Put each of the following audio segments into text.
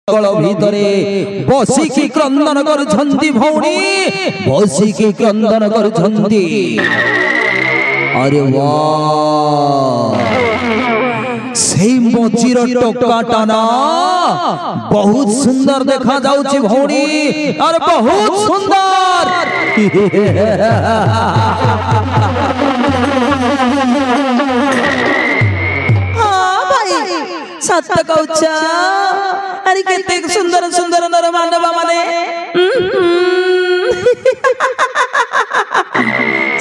जंगल भितरे बसिकी क्रंदन करछंती भौणी बसिकी क्रंदन करछंती। अरे वाह से मचिर टोकाटा ना बहुत सुंदर देखा जाउची भौणी और बहुत सुंदर। हाँ भाई सत्य कहूचा अरे केते सुंदर सुंदर नर मानव माने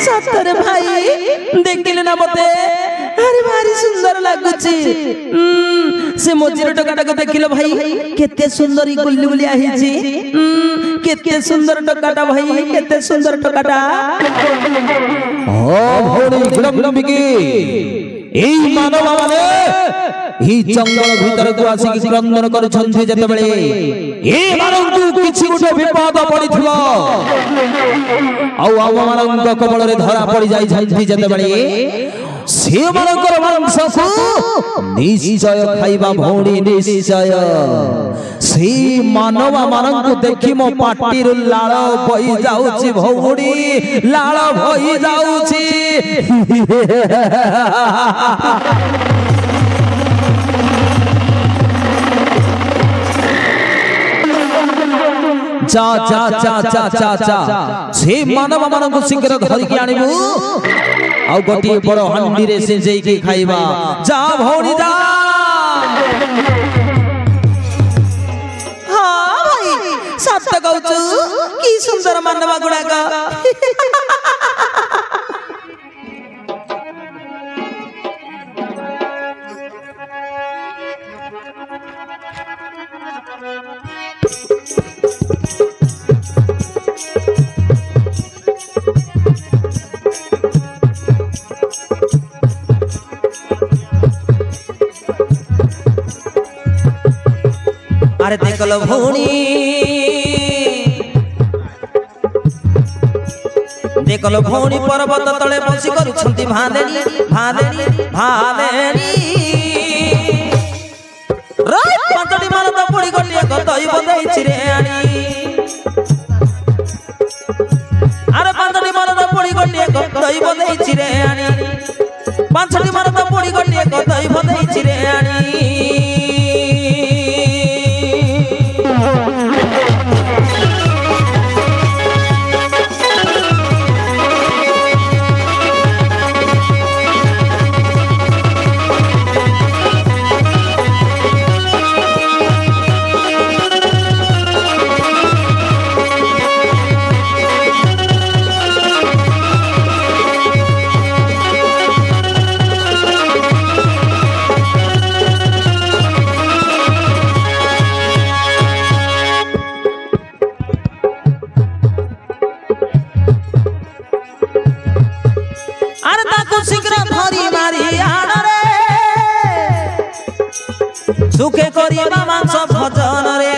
सत्तर भाई देखिले ना मते अरे भारी सुंदर लागुची। से मोजीर टोकाटा को देखिलो भाई केते सुंदर ई गुल्ली गुलिया हिची। केते सुंदर टोकाटा भाई केते सुंदर टोकाटा। ओ भौणी गुलम्बिकी एई मानव माने ही जंगल भीतर को आसी क्रंदन करछंती जते बेले ए मानव किछि गुटे विपद पड़िथिबो आउ आउ मानव कबल रे धरा पड़ी जाई छंती जते बेले से मानकर मांस को निश्चय खाइबा भौणी निश्चय। से मानव मानन को देखि मो पाटीर लाळ बही जाउची भौणी लाळ बही जाउची। जा जा जा जा जा जा से मानव मानन को शीघ्र धरि के आनिबु आउ गोटी बड़ हंडी रे से जेई के खाइबा जा भौणी जा। हाँ भाई सत्य कहूचु की सुंदर मानव गुड़ाक। अरे देखलो भौणी देखलो भौणी पर्वत तले बसी करुछंती भालेनी भालेनी भालेनी। राय पंचडी मारत पड़ी गटिया गतई बदैछि रे आनी। अरे पंचडी मारत पड़ी गटिया गतई बदैछि रे आनी। पंचडी मारत पड़ी गटिया गतई बदैछि रे आनी। सुखे करिबा मांस भजन रे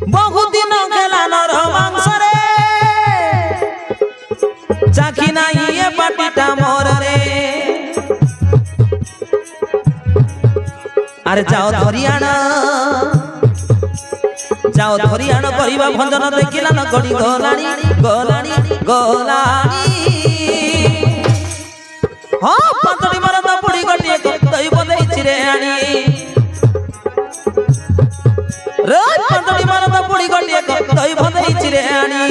बहु दिन गेला नर मांस रे चाखी नाही ए पाटीटा मोर रे। अरे जाओ धरियाणा जाओ धरियाणा करिबा भंजन देखिला न गडी गलाणी गलाणी गलाणी। हाँ पंचडी मारत पड़ी गटिए गतई बदैछि रे आनी। रे पंचडी मारत पड़ी गटिए गतई बदैछि रे आनी।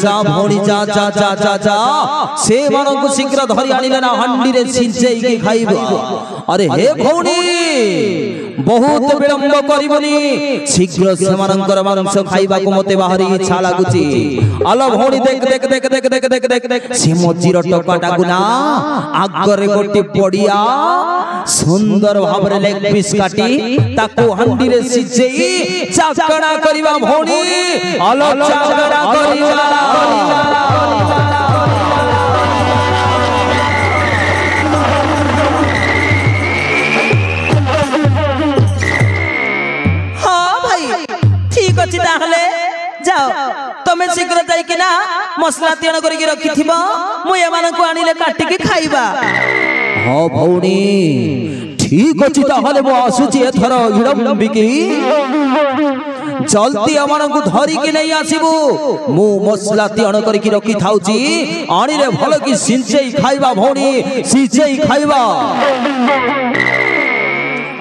जा भौणी जा जा जा जा जा से मानक शीघ्र धरि आनिले ना हंडी रे सिंचेई के खाइबो। अरे हे भौणी बहुत विलंब करिबनी शीघ्र सेमानंकर मांस खाइबाकू मते बाहरी इच्छा लागुची आलो भौणी देख देख देख देख देख देख देख देख से मजीर टकाटा गुना आगरे गोटी पड़िया सुंदर भाबरे लेग पीस काटी ताकू हंडी रे सिजेई चाकड़ा करिबा भौणी आलो चाकड़ा करिबा जाओ तमे शीघ्र जाई कि ना मसला तियण करके रखी थिबो मु एमान को आनिले काटी के खाइबा हां भौणी ठीक अछि ताहले मो आसुची एथर हिडंबिकी जल्दी अमान को धरी के नहीं आसीबू मु मसला तियण करके रखी थाउची आनिले भल की सिंचेई खाइबा भौणी सिंचेई खाइबा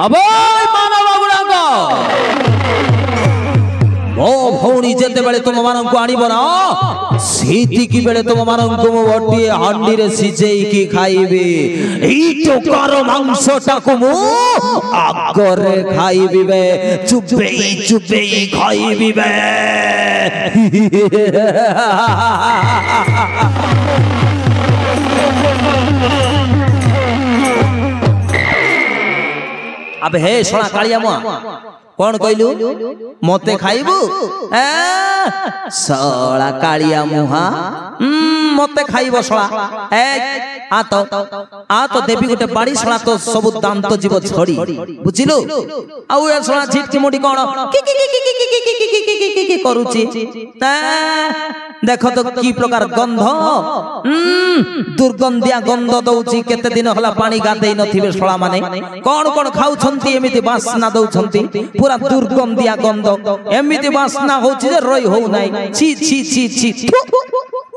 अबे मानव गुणांग ओ भौणी जेते बेले तुम मानन को आनिबो ना सीती की बेले तुम मानन को वटी हांडी रे सिजेई की खाइबे ई टोकार मांसटा को मु आगरे खाइबी बे चुपे खाइबी बे अब हे सोना कालिया मुआ कौन कहलु मते खाइबू सला कालिया मुहा मते खाइबो सला आ तो देवी गोटे बाड़ी सला तो सब दांत जीव छड़ी बुझिलु आउ ए सला झिटकी मोडी कोन की करूची देखो तो की प्रकार गंध दुर्गंधिया गंध दउची केते दिन हला पानी गादेई नथिबे सला माने कोन कोन खाउ छंती एमिति बासना दउ छंती पूरा दुर्गंधिया गंध एमिति बासना होची जे रही हो नाही छी छी छी छी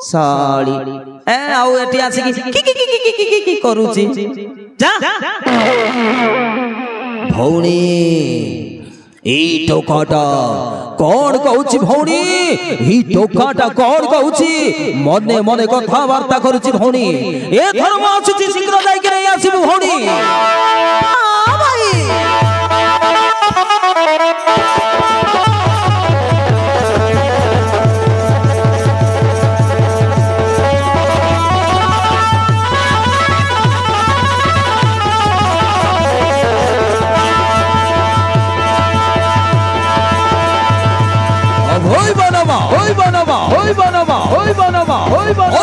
साड़ी आउ एटी आसी की करूची जा भौणी ई टोकाटा कौन कहूची भौणी ई टोकाटा कौन कहूची मने मने कथा वार्ता करूची भौणी ए धर्म आछुची शीघ्र जाई के नहीं आसीबू भौणी हां भाई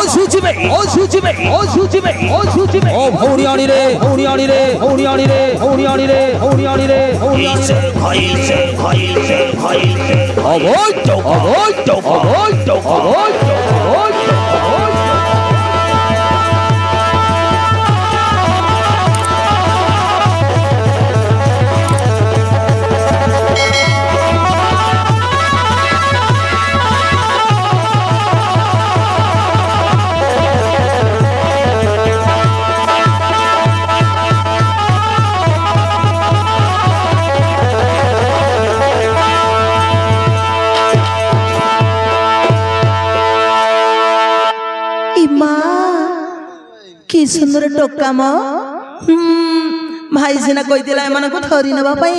ओ सूची में ओ भौणी आनी रे की सुंदर टोका मो भाई सिना कहिदिला एमान को थरी नबा पई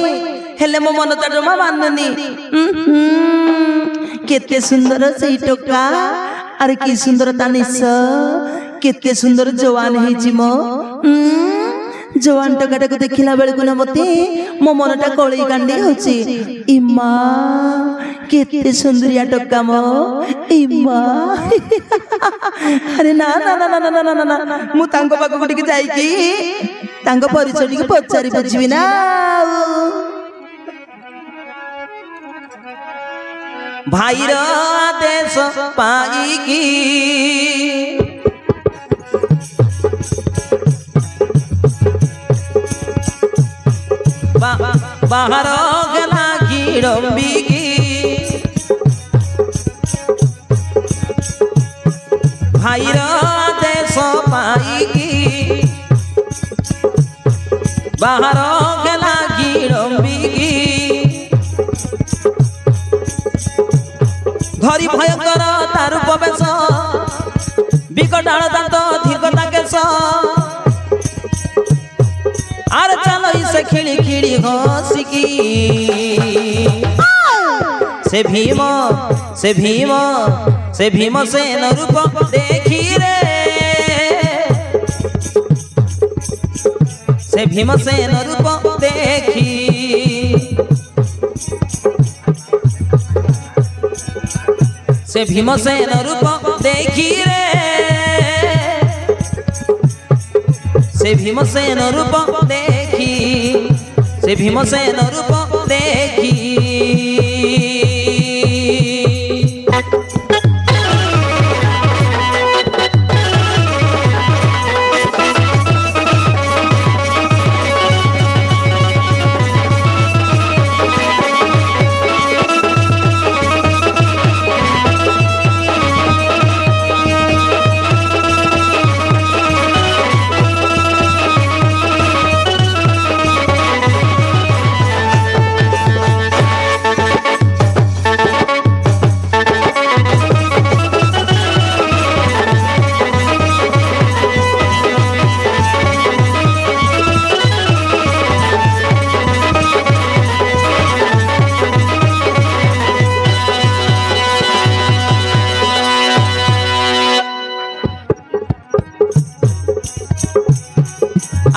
हेले मो मन त जमा माननी केते सुंदर सेई टोका अरे की सुंदर तानिस केते सुंदर जवान हेची मो जवान टोकाटा को देखिला बेले को न मते मो मनटा कळई कांडी होची इमा केते सुंदरिया टोका मो इमा अरे ना ना ना ना ना ना ना मु तांको पाको गुटी जाई की तांको परिचय की पचारी बुझिबी ना भाई रो आदेश पाई की बाहर गला की रंबी की भाई रो आदेश पाई की बाहर गला की रंबी की धरी भयंकर तार प्रवेश विकटाल दांत धीर्घता केश आर चल से खिड़ी खिड़ी हंसिकी से भीम से न रूप देखी रे से भीम से न रूप देखी से भीम से न रूप देखी रे से भीम से न रूप देखी से भीम से न रूप देखी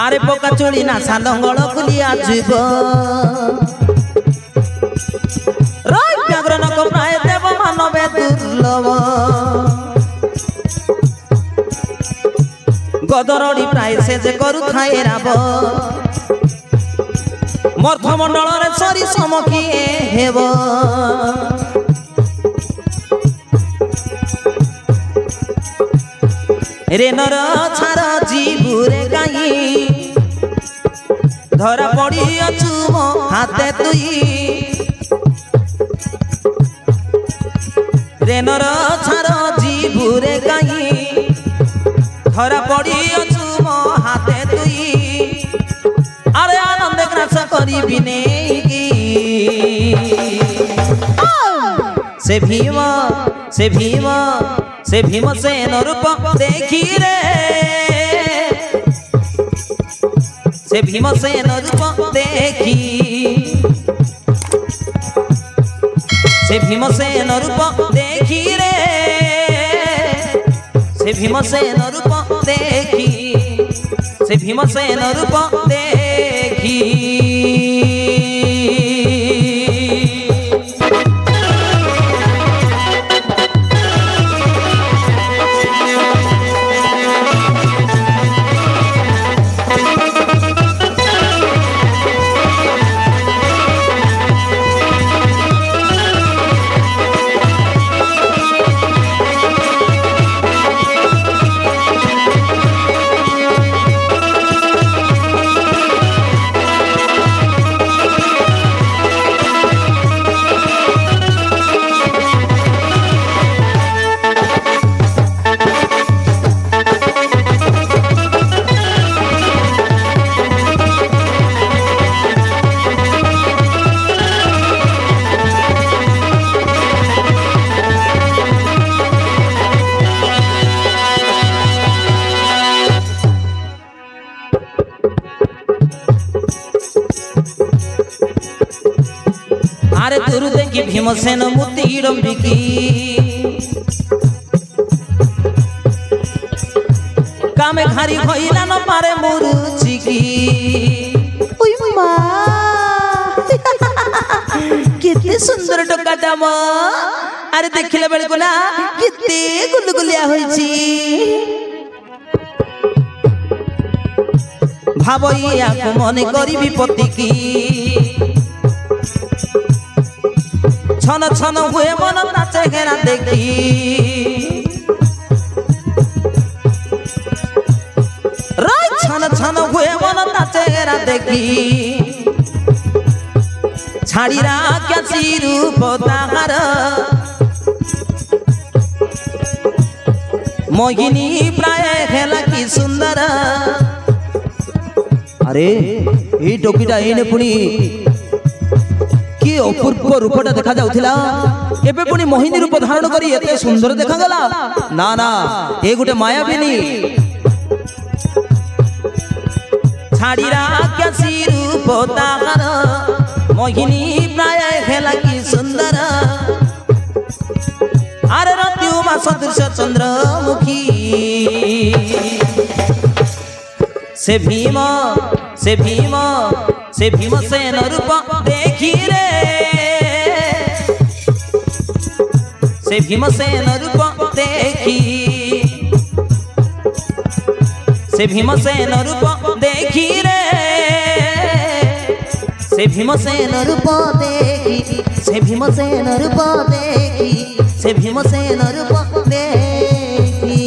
आरे पोका चोड़ी ना सालंगल खुलिया जीव व्याघ्र नक प्राय देव मानवे दुर्लभ गदरड़ी प्राय से जे करू थाए राब मर्थमंडल रे सरी समकिए हेब रे नर छार जीवुरे गाई धरा पड़ी अछु मो हाथे तुई रे नर छार जीवुरे गाई धरा पड़ी अछु मो हाथे तुई अरे आनंद ग्रास करी बिने से भीम से भीम से भीम से न रूप देखी रे से भीम से न रूप देखी से भीम से न रूप देखी रे से भीम से न रूप देखी से भीम से न रूप देखी आरे तुरु देखी भीमसेन मुती डंबिकी कामे घारी खइला न पारे मुरुचिकी ओय मा केते सुंदर टोकाटा म अरे देखिले बेले कोना केते गुलगुलिया होइची भाबइया को मने करिबी पति की छन छन हुए मन नाचे घेरा देखी राय छन छन हुए मन नाचे घेरा देखी छाड़ीरा क्या रूप ताहार मोहिनी प्राय हेला की सुंदर अरे ये टोकीटा एने पुणी कि अपूर्व रूपटा देखा जाउथिला एबे पुणी मोहिनी रूप धारण करी एते सुंदर देखा गला ना ना ए गुटे मायाबिनी छाड़ीरा कैसी रूप ताहार मोहिनी प्राय हेला की सुंदर अरे रत्युमा सदृश चंद्रमुखी से भीम से भीम से भीमसेन रूप देखी रे से भीमसेन रूप देखी से भीमसेन रूप देखी रे से भीमसेन रूप देखी से भीमसेन रूप देखी से भीमसेन रूप देखी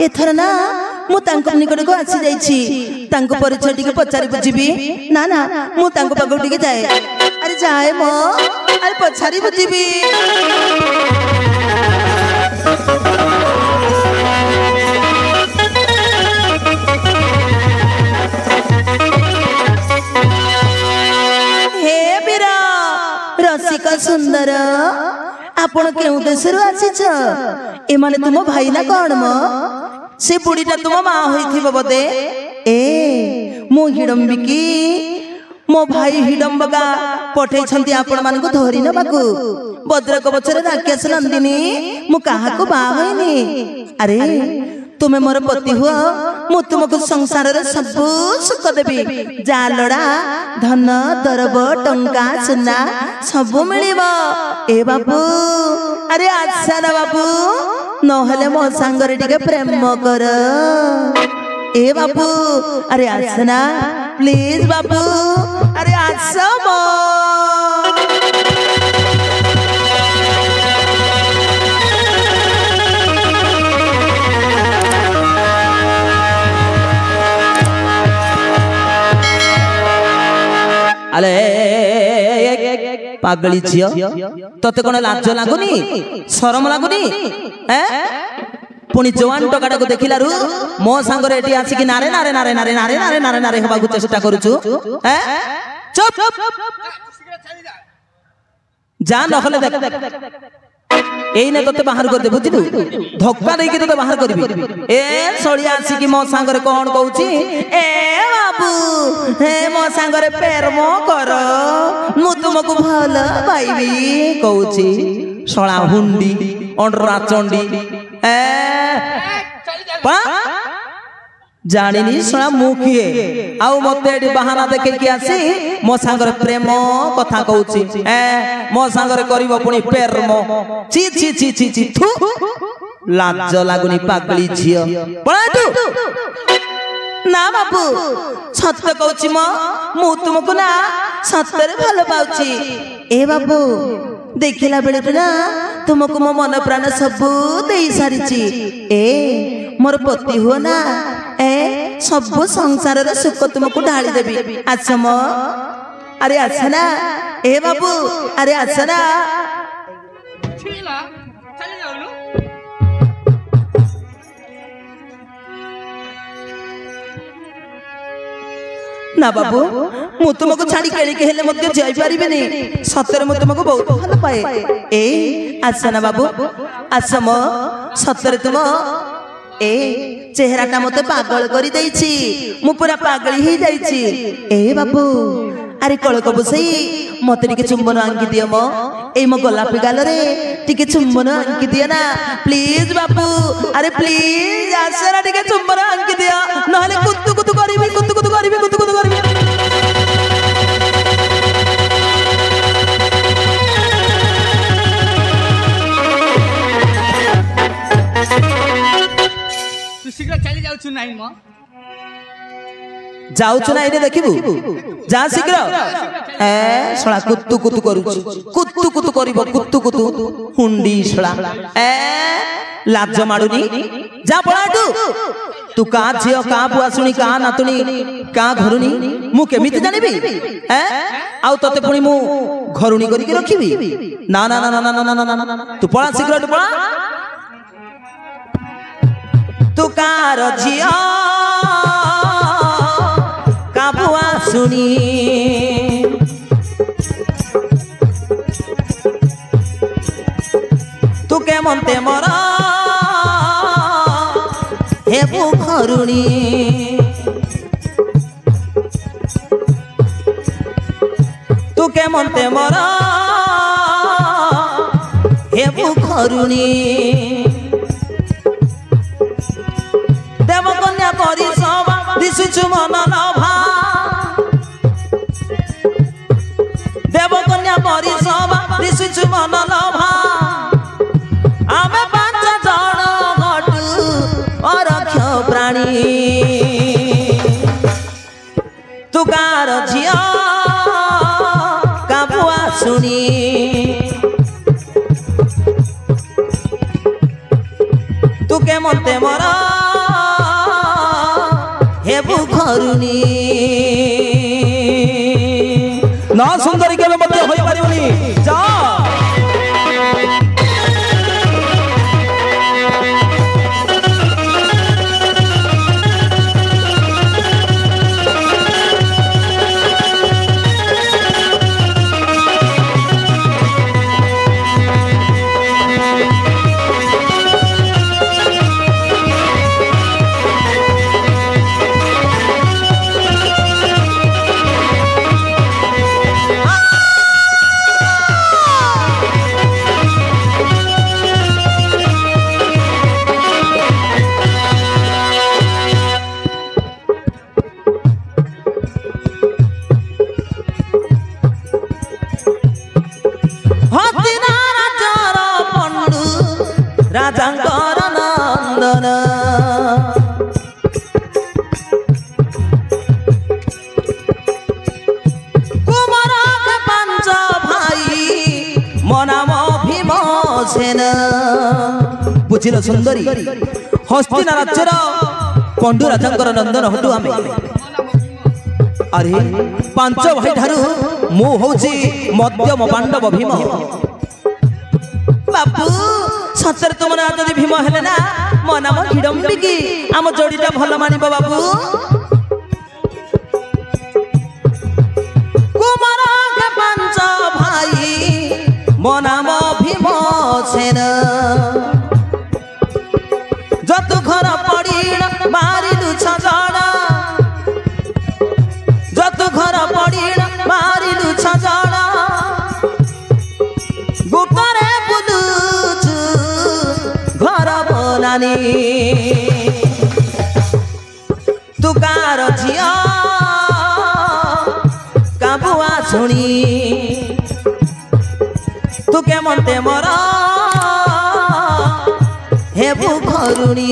एथर ना मु तांको निकट को आसी जाईछि तांको परिचय टिके पचारि बुझिबी ना ना मु तांको पागो टिके जाए अरे जाए मो अरे पचारि बुझिबी हे बीरा रसिका सुंदर आपण केउ देशरु आसीछ ए माने तुम भाई ना कोन मो से बुढ़ीटा तुम माँ होई बोधे ए मो हिडम्बिकी मो भाई हिडम्बगा पठे छंती आपण मान को धरी नबाकू भद्रक बचरे राक्षस नंदिनी मु काहा को बा होइनी अरे तुमे मोर पति हुआ मु तुमको संसार रे सब सुख देबी जा लड़ा धन दरब टंका सुना सब मिलिबो ए बाबू अरे आच्छा ना बाबू नहले मो सांगरे टिके प्रेम कर ए बाबू अरे आसना प्लीज बाबू अरे आसा मो अले पागली झियो तते कोन लाज लागुनी शरम लागुनी पुणी जवान टकाटा को देखिलारु मो सांगरे एटी आसी कि नारे नारे नारे नारे नारे नारे नारे नारे हबाकु चेष्टा करूछु चुप जा नखले देख एई ने तते बाहर कर दे बुझिलु धक्का देई के तते बाहर करबी ए सळिया आसी कि मो सांगरे कोन कहूची ए बाबू हे मो सांगरे प्रेम कर मु तुमको भल पाइबी कहूची सळा हुंडी अंडरा चंडी ए पा जानिनी सळा मुखिए आउ मते एडी बहाना देखे कि आसी मो सांगरे प्रेम कथा कहूची ए मो सांगरे करिवो पुनी प्रेम ची ची ची ची ची थु लाज लागुनी पागली झियो पळाटू ना बाबू सत्य कहूची मु तुमको ना सत्तरे भल पाउची ए बाबू देखिला बेले ना तुमको मो मन प्राण सब दे सारिची ए मोर पति हो ना ए सब संसार रे सुख तुमको ढाली देबी अच्छा मो अरे अच्छा ना ए बाबू अरे अच्छा ना ना बाबू मु तुमको छाड़ी केली के हेले मते जाई परिबेनी सତରେ मु तुमको बहुत भल पाए ए आसा ना बाबू आसा मो सତରେ तुम ए चेहराटा मते पागल करी देइछि मु पूरा पागल ही जाइछि ए बाबू अरे कळक बसई मते टिके चुंबन आंकी दियो मो ए मो गोलापी गाल रे टिके चुंबन आंकी दियो ना प्लीज बाबू अरे प्लीज आसरा टिके चुंबन आंकी दियो नहले कुतु कुतु करबी कुतु कुतु करबी कुतु कुतु करबी ଚାଲି ଯାଉଛୁ ନାହିଁ ମ ଯାଉଛୁ ନା ଏଇନେ ଦେଖିବୁ ଯା ଶୀଘ୍ର ଶଳା କୁତୁ କୁତୁ କରୁଛି କୁତୁ କୁତୁ କରିବ କୁତୁ କୁତୁ ହୁଣ୍ଡି ଶଳା ଲାଜ ମାଡୁନି ଯା ପଳାଠୁ ତୁ କା ଝିଅ କା ବୁଆ ଶୁଣି କା ନାତୁଣୀ କା ଘରୁଣୀ ମୁଁ କେମିତି ଜାଣିବି ଆଉ ତତେ ପୁଣି ମୁଁ ଘରୁଣୀ କରିକି ରଖିବି ନା ନା ନା ନା ନା ନା ନା ତୁ ପଳା ଶୀଘ୍ର ତୁ ପଳା ତୁ କାର ଝିଅ କା ବୁଆ ଶୁଣି ତୁ କେମନ୍ତେ ମୋର ହେବୁ ଘରୁଣୀ ତୁ କେମନ୍ତେ ମୋର ହେବୁ ଘରୁଣୀ ଦେବକନ୍ୟା ପରି ସବା ଦିଶୁଛୁ ମନ ନଭା ଦେବକନ୍ୟା ପରି ସବା ଦିଶୁଛୁ ମନ ନଭା ଆମେ ପାଞ୍ଚ ଜଣ ଘଟୁ ଅରକ୍ଷ ପ୍ରାଣୀ ତୁ କାର ଝିଅ କା ବୁଆ ଶୁଣି ତୁ କେମନ୍ତେ ମୋର ହେବୁ ଘରୁଣୀ ନା ସୁନ୍ଦରୀ କେବେ ମଧ୍ୟ ହୋଇପାରିବନି ଯା ରାଜାଙ୍କର ନନ୍ଦନ କୁମର ପାଞ୍ଚ ଭାଇ ମୋ ନାମ ଭୀମସେନ ବୁଝିଲ ସୁନ୍ଦରୀ ହସ୍ତିନା ରାଜ୍ୟର ପଣ୍ଡୁ ରାଜାଙ୍କର ନନ୍ଦନ ହଟୁ ଆମେ ଆରେ ପାଞ୍ଚ ଭାଇ ଠାରୁ ମୁଁ ହଉଛି ମଧ୍ୟମ ପାଣ୍ଡବ ଭୀମ ବାପୁ ସତରେ ତୁମ ନାଁ ଯଦି ଭୀମ ହେଲେ ନା ମୋ ନାମ ହିଡମ୍ବିକି ଆମ ଯୋଡିଟା ଭଲ ମାନିବ ବାବୁ କୁମର ପାଞ୍ଚ ଭାଇ ମୋ ନାମ ଭୀମସେନ ଯତୁ ଘର ପଡ଼ିଣ ମାରିଲୁ ଛଜଣ ଯତୁ ଘର ପଡ଼ିଣ ମାରିଲୁ ଛଜଣ ଗୁଟରେ ବୁଲୁଛୁ ଘର ବୋଲାନି ତୁ କାର ଝିଅ କା ବୁଆ ଶୁଣି ତୁ କେମନ୍ତେ ମୋର ହେବୁ ଘରୁଣୀ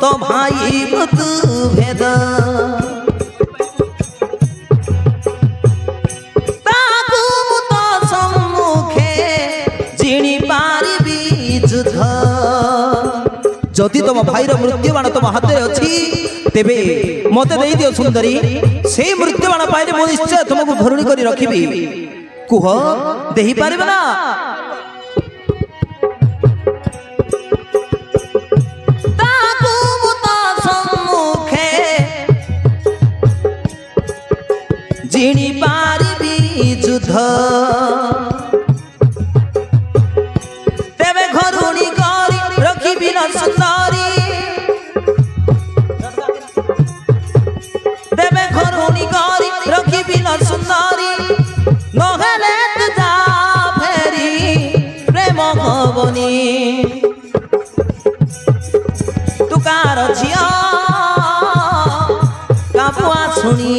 तो भाई बुत भेद ताकू तो सम्मुखे जिणी पारिबी युद्ध जदि तुम भाईर मृत्यु बाण तुम हाथ अच्छी तेबे मते देई दियो सुंदरी से मृत्युबाण पाइले मो निश्चय तुमको घरुणी करी रखिबी कुह देही पारिबे ना ताकू मुता सम्मुखे जिणी पारिबी युद्ध तेबे घरुणी करी रखिबी ना सुंदरी तेबे घरुणी करी रखिबी ना सुंदरी नहेले तुझा फेरी प्रेम हबनी तुकार झिया कापुआ शुणी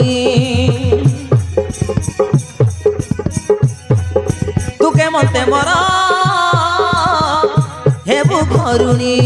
तुके मते मर हेबु घरुणी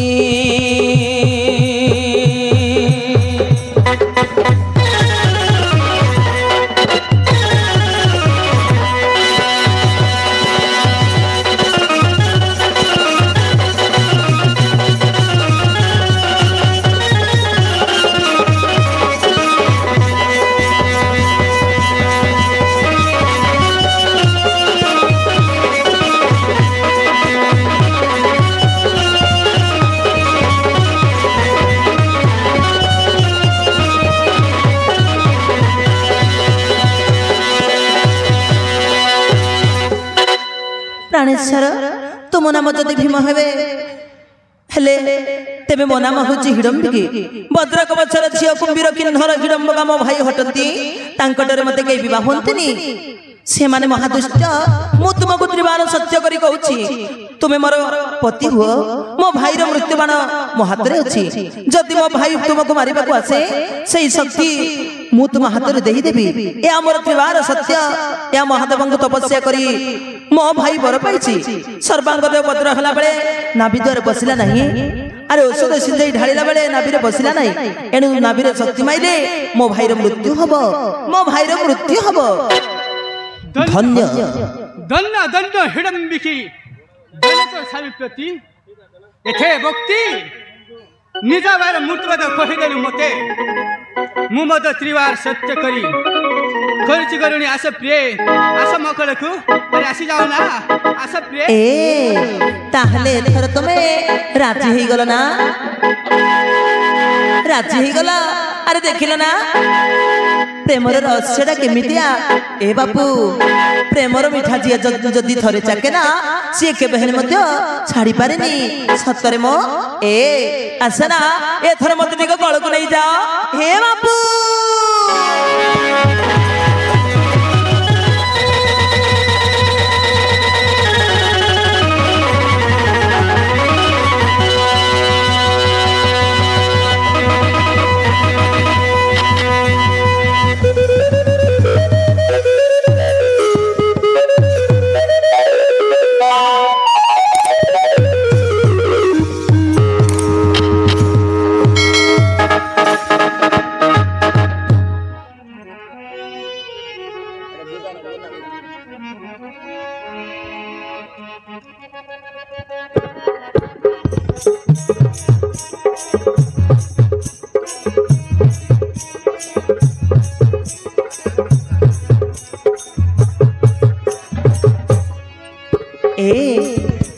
प्राणेश्वर तुम नाम जदि भीम हेबे हेले तेबे मो नाम होची हिडम्बिकी भद्रक बचर झियो कुंभीर किन्नर हिडम्बका मो भाई हटंती तांको डरे मते केई विवाह होंतनी से माने महादुष्ट मु तुमको त्रिबाण सत्य करी कहूची तुमे मोर पति हो मो भाई रो मृत्युबाण मो हाथ रे अछि जदि मो भाई तुमको मारिबा को आसे सेई शक्ति मु तुम हाथ रे देहि देबी ए हमर त्रिबाण सत्य ए महादेवंक तपस्या करी मो भाई बर पाइछि सर्वांग देव पत्र हला बेले नाभि द्वार बसिला नहीं अरे औषध सिंधई ढालिला बेले नाभि रे बसिला नहीं एनु नाभि रे शक्ति माइले मो भाई रो मृत्यु हबो मो भाई रो मृत्यु हबो धन्य दन्न दन्न हिडम्बिकी जनक सामिप्रति एथे भक्ति निज बार मूत्र कहिदेलु मते मु मद त्रिवार सत्य करी खर्च गरुणी आशा प्रिय आशा मकलकु अरे आसी जाओ ना आशा प्रिय ए ताहले थर तमे राजी हे गलो ना राजी हे गला अरे देखिलो ना प्रेमर रहस्यटा केमितिया ए बापू प्रेमर मिठा जी जदि थरे चाके ना सी केबे हेले मध्य छाड़ी पारेनी सतरे मो ए आसना ए थर मते दिगो गळको नै जाओ हे बापू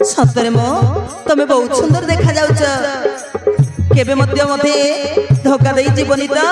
सतरे मो तमे बहुत सुंदर देखा जाउछ केबे मध्य मते धोखा देई जीवनी तो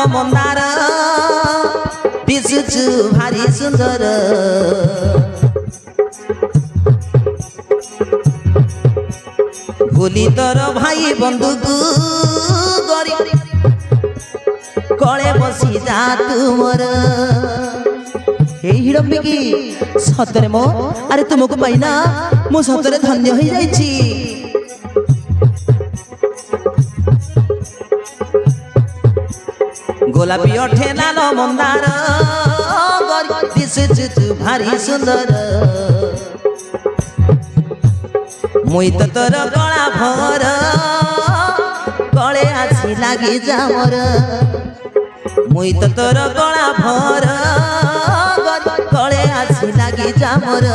मंदार दिसुछु भारी सुंदर भूली तोर भाई बंधुक गरी कले बसी जा तुमर हे हिडम्बिकी सतरे मो अरे तुमको पाइना मो सतरे धन्य हो जाइछि गोलापी अठे लाल मंदार दिशुछु तू भारी सुंदर मुई तो तोर गला भर कले आसी लागी जामर मुई तो तोर गला भर कले आसी लागी जामर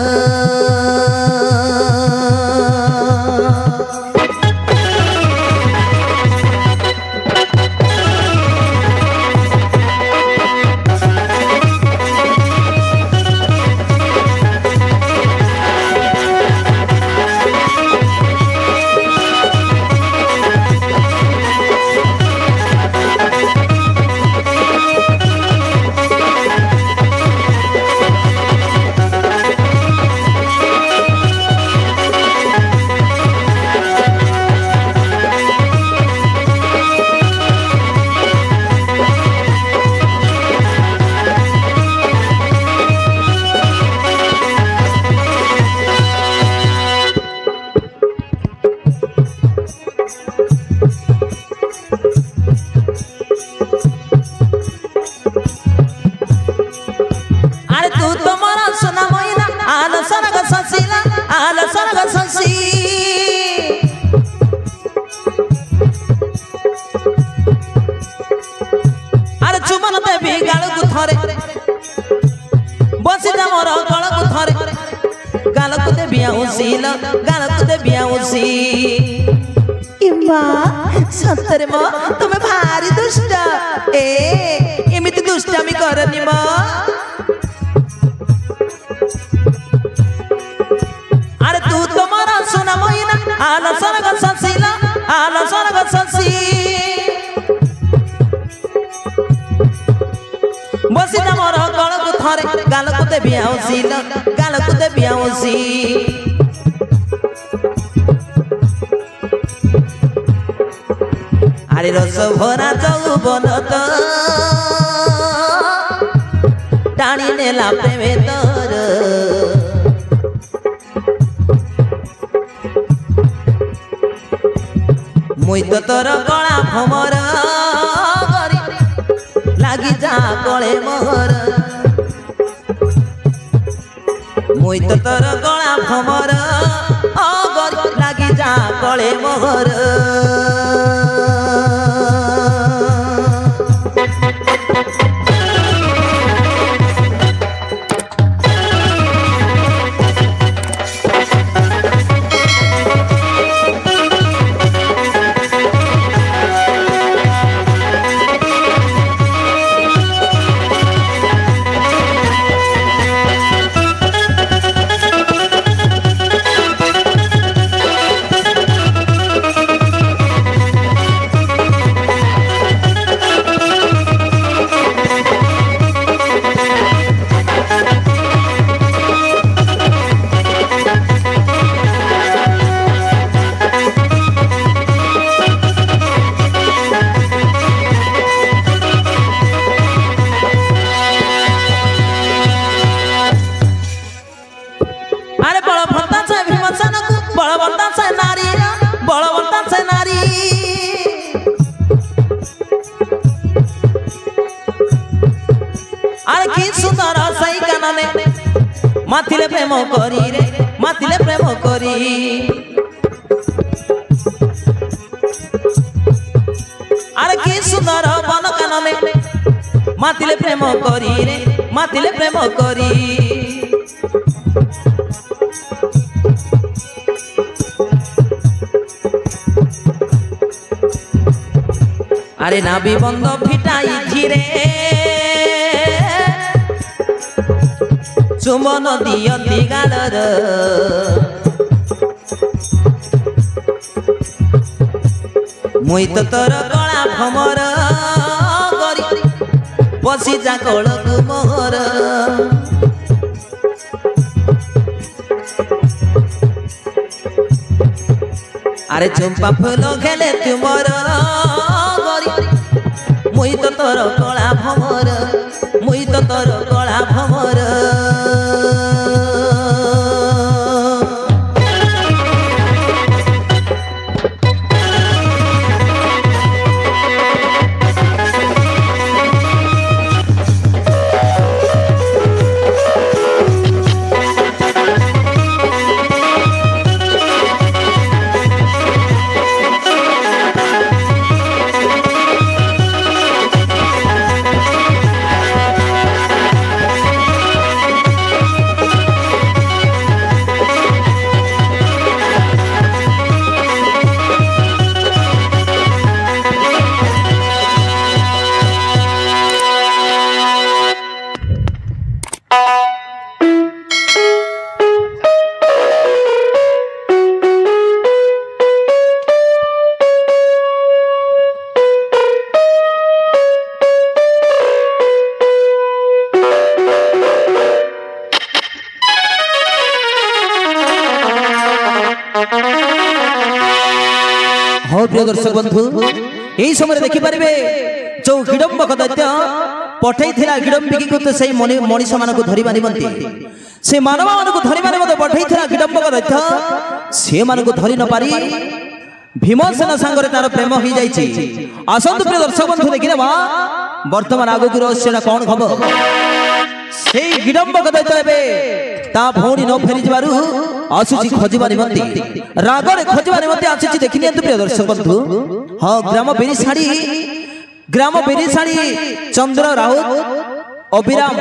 सतरे मो तुम्हें भारी दुष्ट एमिति दुष्टामी करनी मो अरे तू तो मारा सुना मोइना आला सरग संसीला आला सरग संसी बसी मोर गल को थरे गाल को देबी आउसील गाल को देबी आउसी अरे रस भरा যৌবন তো টানি নেলা প্রেমে তোর মুই তো তোর গলা ভমর লাগি যা গলে মোহর মুই তো তোর গলা ভমর লাগি যা গলে মোহর माथिले प्रेम करी रे माथिले प्रेम करी अरे की सुंदर बन कानने माथिले प्रेम करी रे माथिले प्रेम करी अरे नाभी बंद फिटाई धीरे चुमन दियती गालर मुई तो तोर गला भमर बसी जा कलकु मोहर अरे चंपा फूल खेले तुमर मुई तो तोर कला भमर मुई तो तोर कला भमर प्रिय दर्शक बंधु यही समय देखिपारे जो हिडम्बक दैत्य पठे हिडम्बिकी को से मनीष मान धरवा निमंती से मानव मान धरवा निमंते पठे हिडम्बक दैत्य से मान धरी न पारी भीमसेन सांगरे तार प्रेम हो जाइए। आसंतु प्रिय दर्शक बंधु देखिने वर्तमान आगक रहस्य कौन खबर से हिडम्बक दैत्य ता भौणी न फेरी जबारु आसुची खोजवा निमंती रागरे खोजवा निमंती आसुची देखि नियंतु प्रिय दर्शक बंधु। हां ग्राम बेरिसाड़ी चंद्र राउत अभिराम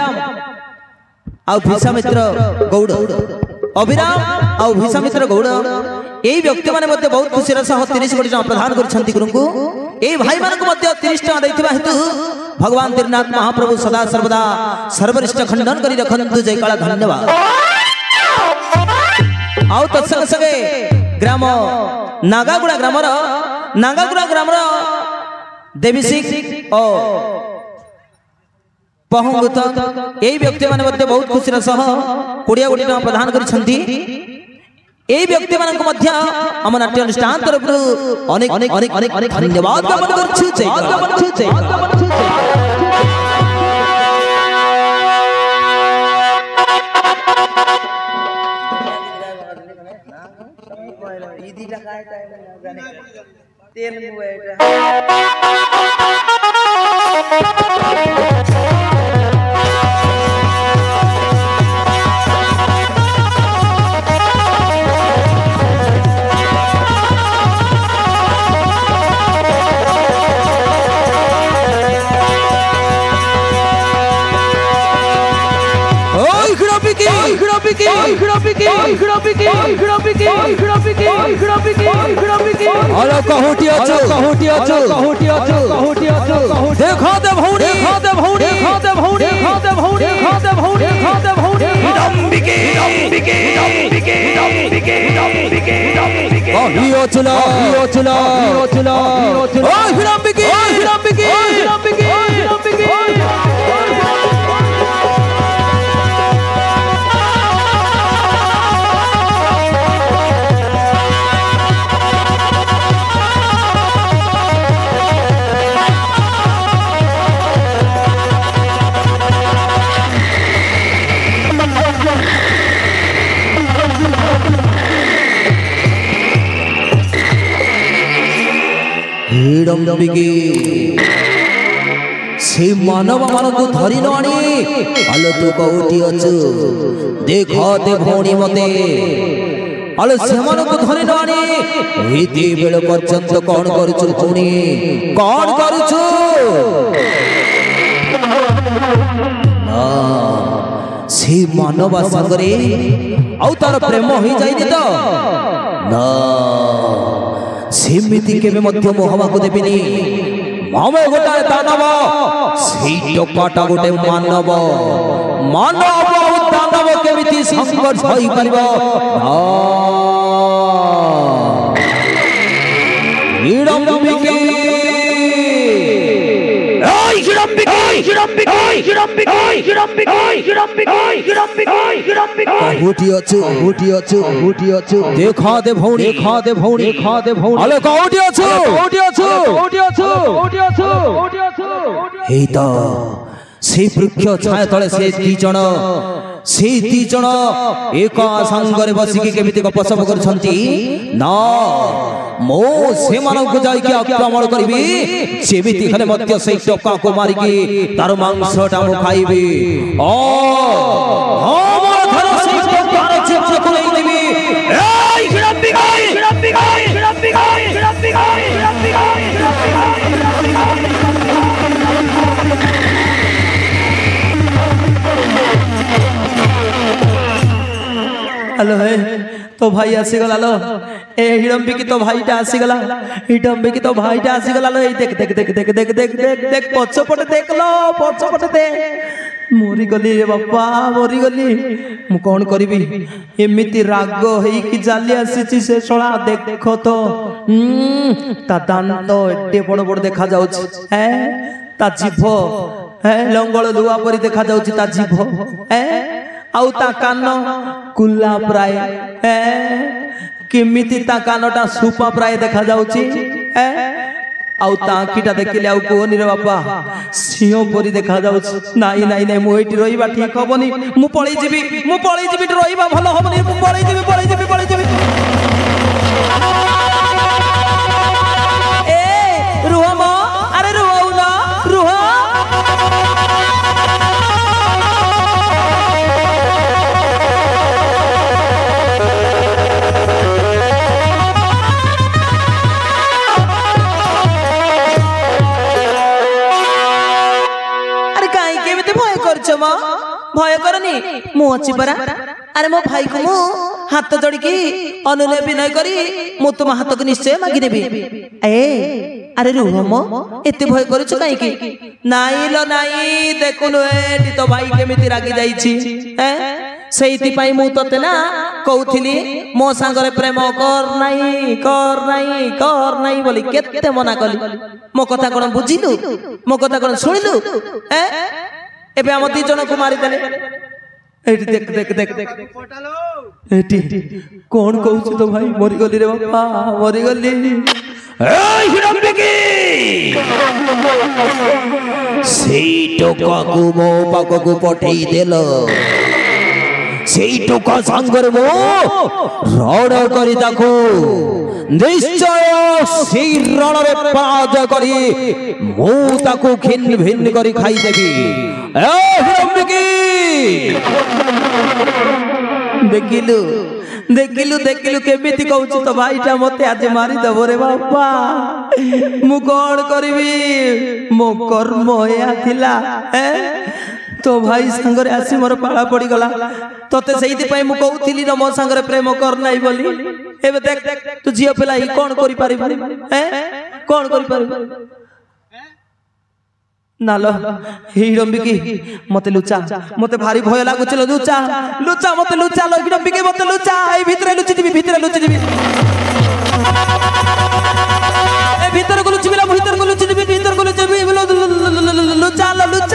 आ विश्वामित्र गौड़ अभिराम आ विश्वामित्र गौड़ एई व्यक्ति माने मध्ये बहुत खुशी सह 30 कोटी टका प्रदान करछंती गुरुଙ୍କୁ एई भाई मानक मध्ये 30 टका दैथिबा हेतु भगवान त्रिनाथ महाप्रभु सदा सर्वदा सर्वरिष्ठ खंडन करी रखन्तु जय काला धन्यवाद। आउ तत्संग संगे ग्राम नागागुड़ा ग्रामर देवीसिक और पहुंगुत यही व्यक्ति माने मध्ये बहुत खुशी सह 20 कोटी टका प्रदान करछंती। एई व्यक्ति मानक मध्ये हम नाट्य अनुष्ठान तरफ अनेक अनेक अनेक अनेक अनेक धन्यवाद ज्ञापन करछु जय तेल से मानव मान को धरी नाणी आलो तू कौटी अछु देख दे भौणी मते आलो से मान को धरी नाणी एते बेल पर्यंत कोन करूछु भौणी कोन करूछु ना से मानव संगरे आउ तार प्रेम होई जाई तो ना सेमिति केबे मध्य मोहवा को देबिनी मामे गोटा दानव सेई टोकाटा गोटे मानव दानव केमिति संघर्ष होई परिबो हिडम्बिके कोठी अछु देखा दे भौणी अले कोठी अछु हेई तो से वृक्ष छाया तले से दी जण एक संगरे बसिकी केमिति गपसप करछंती ना मो से मानव को जाई के आक्रमण करबी जेमिति खले मध्य से टका को मारी की तार मांसटा मु खाइबी ओ हमर घर से टका चिप को नहीं देबी ए हिरम्बी गाई हेलो है तो भाई आसीगला लो ए हिडम्बी की तो भाईटा आसीगला हिडम्बी की तो भाईटा आसीगला लो ए देख पछपटे देख लो पछपटे दे मोरी गली रे बापा मोरी गली मु कोन करबी एमिति राग हेई कि जाली आसीची से सोळा देखो तो ता दांत एटे बड़ बड़ देखा जाउछ है ता जीभ है लंगळ लुआ परी देखा जाउछ ता जीभ है आउ ता कान कुल्ला प्राय केमिति ता कानटा सुपा प्राय देखा जाउची आउ ता आखिटा देखिले आउ कोनी रे बापा सिंह परी देखा जाउछ नाई नाई नाई मु एठी रहिबा ठीक होबनी मु पळै जिबी रहिबा भलो होबनी मु पळै जिबी ए रुह म अरे रुह ना रुह भय करनी मु अच्छी परा अरे मो भाई को मु हाथ जोड़ी की अनुनय विनय करी मु तुम हाथ को निश्चय मागी देबी ए अरे रुह मो एते भय करछु काई की नाई लो नाई देखुनु एटी तो भाई केमिति रागी जाईछि सेइति पाई मु तते ना कहउथिली मो संगरे प्रेम कर नाही बोली केते मना कली मो कथा कोन बुझिलु मो कथा कोन सुनिलु एबे हम दी जन को मारी देले एटी देख एटी कोन कहउछ तो भाई मरि गली रे बापा मरि गली ए हिरम्बी की सेई टोका को मो पाको को पठेई देलो सेई टोका संगर मो रण करी ताको निश्चय सेई रण रे पराजय करी मो ताको खिन भिन्न करी खाई देबी ए हिरम्बी की देखिलु केमिति कहउछ तो भाईटा मते आज मारी दबो रे बापा मु कोन करबी मो कर्म या थिला तो भाई संगरे आसी मोर पाळा पड़ी गला तते सेइति पई मु कहउथिली न मो संगरे प्रेम कर नाही बोली एबे देख तू जियो पेला ही कोन करि पारि कोन करि पारि नालो हिरम्बी की मते लुचा मते भारी भय लागुछ लुचा मते लुचा लो हिरम्बी के मते लुचा ए भितरे लुचि दिबी ए भितर को लुचि दिबी लुचा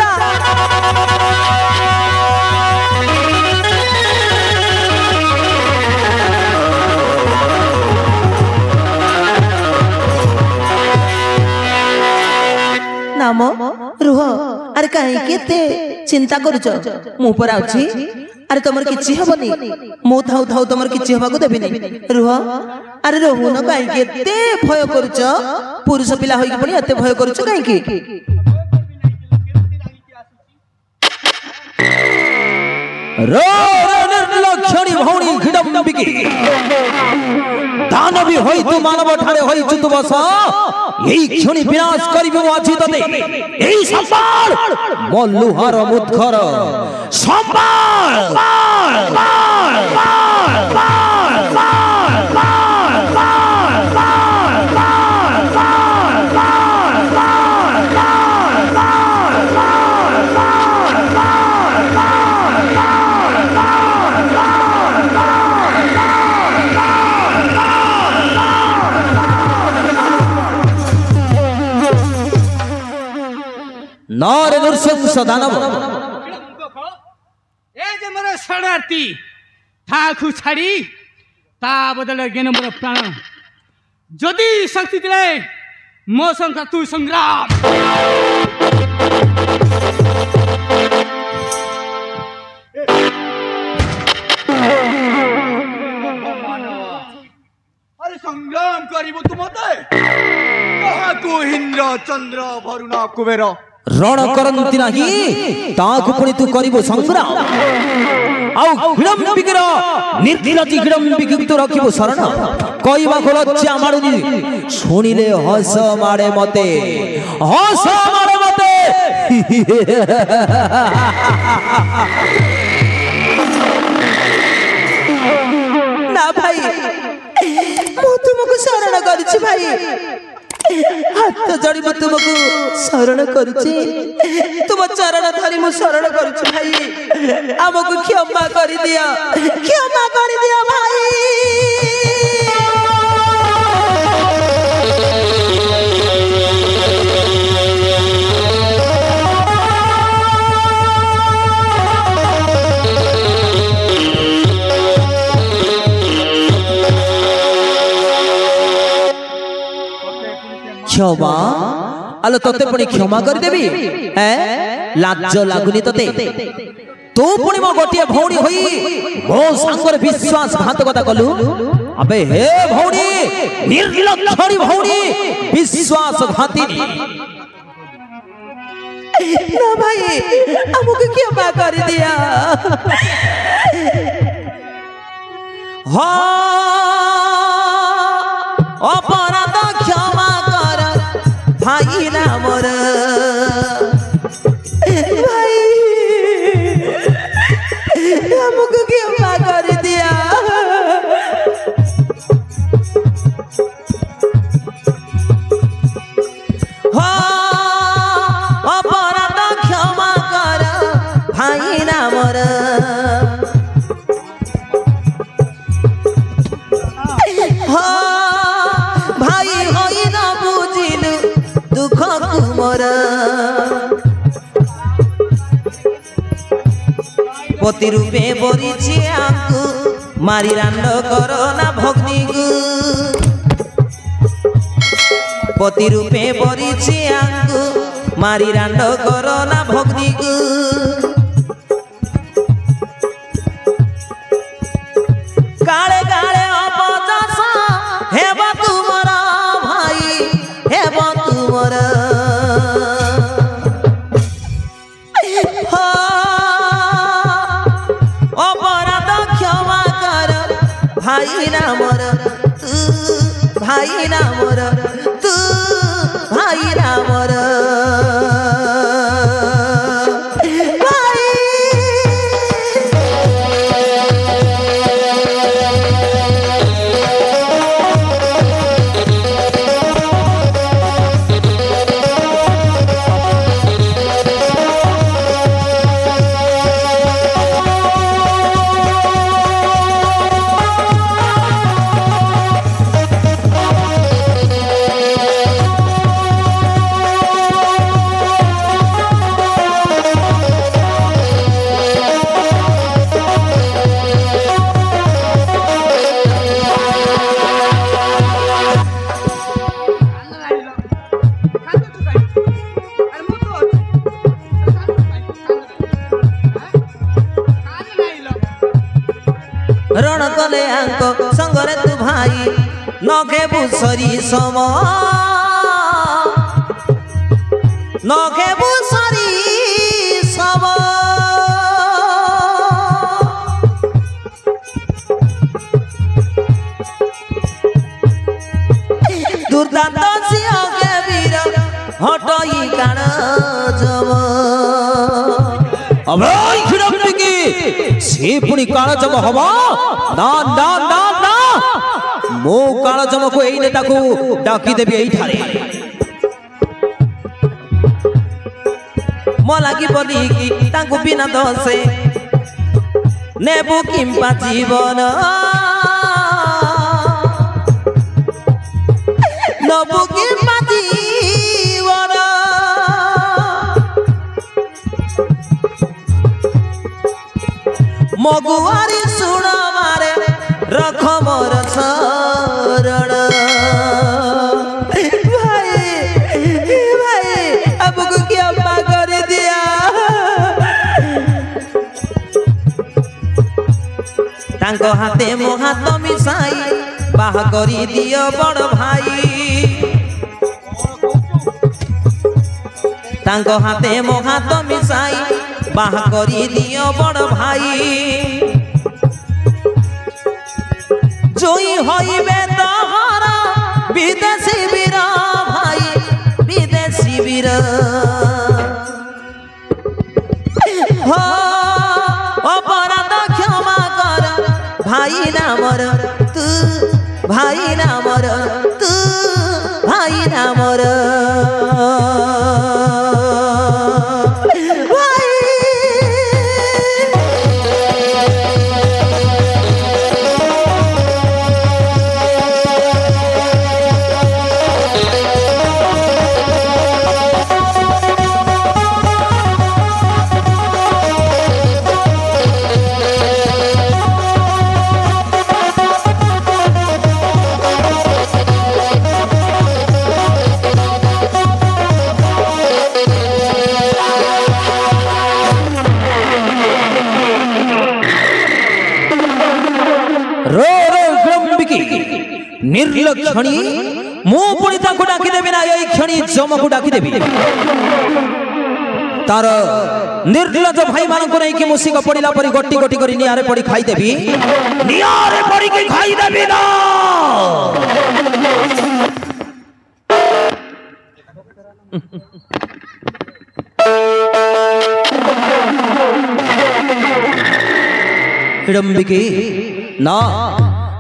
नाम रुह अरे कहीं केते चिंता करूछ मु पर आउछी अरे तमर किछि हबनी मु थाउ थाउ तमर किछि हबा को देबी नहीं रुह अरे रहु न कहीं केते भय करूछ पुरुष पिला होई के पणी एते भय करूछ कहीं की निर्लक्षणी भौणी हिडम्बी की दानवी होई तू मानव ठाणे होई तू बस यही क्षणी विनाश करिबो आछि तते एई संभाल मो लुहार मुदखर संभाल नारे ନୃଶଂସ ଦାନବ ଏ ଯେ ମୋର ଶରଣାର୍ଥୀ ତାହାକୁ ଛାଡ଼ି ତା ବଦଳରେ ଜ୍ଞାନ ମୋର ପ୍ରାଣ ଯଦି ଶକ୍ତି ଥିଲେ ମୋ ସଙ୍ଗ ତୁ ସଂଗ୍ରାମ अरे संग्राम करिबो तू मते कहाकू इंद्र चंद्र वरुण कुबेर ରଣ କରନ୍ତି ନାହିଁ ତାକୁ ପୁଣି ତୁ କରିବୁ ସଂଗ୍ରାମ ଆଉ ହିଡ଼ମ୍ବିକର ନିର୍ଲଜ୍ଜ ହିଡ଼ମ୍ବିକକୁ ତୁ ରଖିବୁ ଶରଣ କହିବାକୁ ଲଜ୍ଜା ମାଡୁନି ଶୁଣିଲେ ହସ ମାଡେ ମତେ ହସ ମାଡେ ମତେ ନା ଭାଇ ମୁଁ ତୁମକୁ ଶରଣ କରୁଛି ଭାଇ हाथ जोड़ी मैं तुमको शरण करुची तुम चरण धरी मु शरण करुची भाई आमको क्षमा कर दिया भाई क्षमा आलो तते पुणी क्षमा कर देबी लाज लागुनी तते तू पुणी मो गोटिए भौणी होई मो सांगर विश्वासघातकता कलु अबे हे भौणी निर्लज्जरी भौणी विश्वासघातिनी ना भाई हमको क्षमा कर दिया अपराध क्षमा कर भाई ना मोर भाई हमको क्षमा कर दिया अपराध क्षमा कर भाई ना मोर पति रूपे बरिछि आंकु मारी रांड करो ना भग्नी गु पति रूपे बरिछि आंकु मारी रांड करो ना भग्नी गु काले काले अपचास हेब तुमर भाई हेब तुमर भाई ना मोर तू भाई ना मोर तू भाई ना मोर रण कले आंको संगरे तू भाई नखे बुसरी सम नखे बुसरी सम दुर्दांत सिंह के वीर हटई काण जम अबे खिड़की से पुणी कालजम हवा ना ना ना ना मो कालजम को एइने ताकू डाकी देबी एई ठारे मो लागी बोली कि ताकू बिना दोषे नेबु किंपा जीवन नबु किंपा जीवन मगुआरी सुण मारे रख मोर शरण भाई अब को क्या कर दिया तांको हाथे मो हाथ मिसाई बाहा करी दियो बड़ भाई तांको हाथे मो हाथ मिसाई बाहा करी दियो बड़ भाई जोई होइबे तोहरा विदेशी वीर भाई विदेशी वीर हो अपराध क्षमा कर भाई नामर तू भाई नामर तू भाई नामर निर्लक्षणी मु पुणी ताको डाकी देबी ना एई क्षणी जम को डाकी देबी तार निर्लज भाई मान को नहीं कि मुसिक पड़िला परी गोटी गोटी करी नियारे पड़ी खाई देबी नियारे पड़ी के खाई देबी ना हिडम्बिकी ना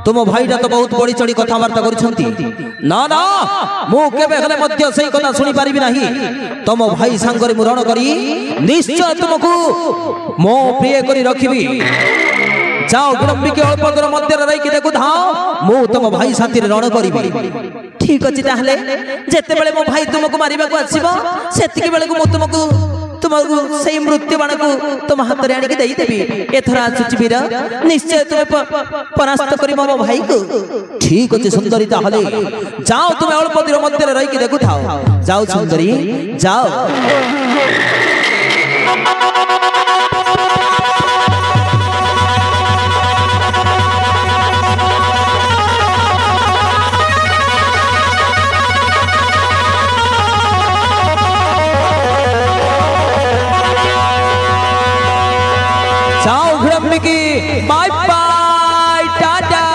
तुम भाईटा तो बहुत बड़ी चढ़ी कथबार्ता करिसंती ना ना मु केबे हेले मध्य सही कथा सुनी पारिबी नाही तुम भाई संगरे मुरण करी निश्चय तुमको मो प्रिय करी रखिबी जाओ विलंबी के अल्प दूर मध्य रही कि देखु धाओ मु तुम भाई साथी रण करिबी ठीक अछि ताहले जेते बेले मो भाई तुमको मारिबा को आसीबो सेतिके बेले को मु तुमको तुमको सही मृत्यु बाण को तुम हाथ रे आनी के देई देबी एथरा आसुची वीर निश्चय तुम परास्त करी मो भाई को ठीक अछि सुंदरी ताहले जाओ तुम अल्प दूर मध्य रही कि देखु थाओ जाओ सुंदरी जाओ बाय बाय टाटा